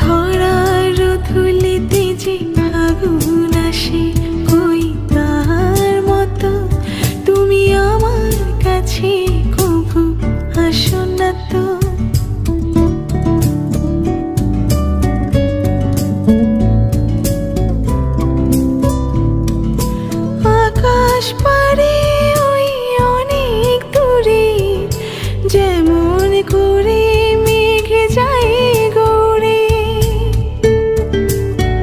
ধরার ধুলিতে যে আগুন আসে, কই তার মতো তুমি আমার কাছে কভু আসো না তো। আকাশ পারে ওই অনেক দূরে, যে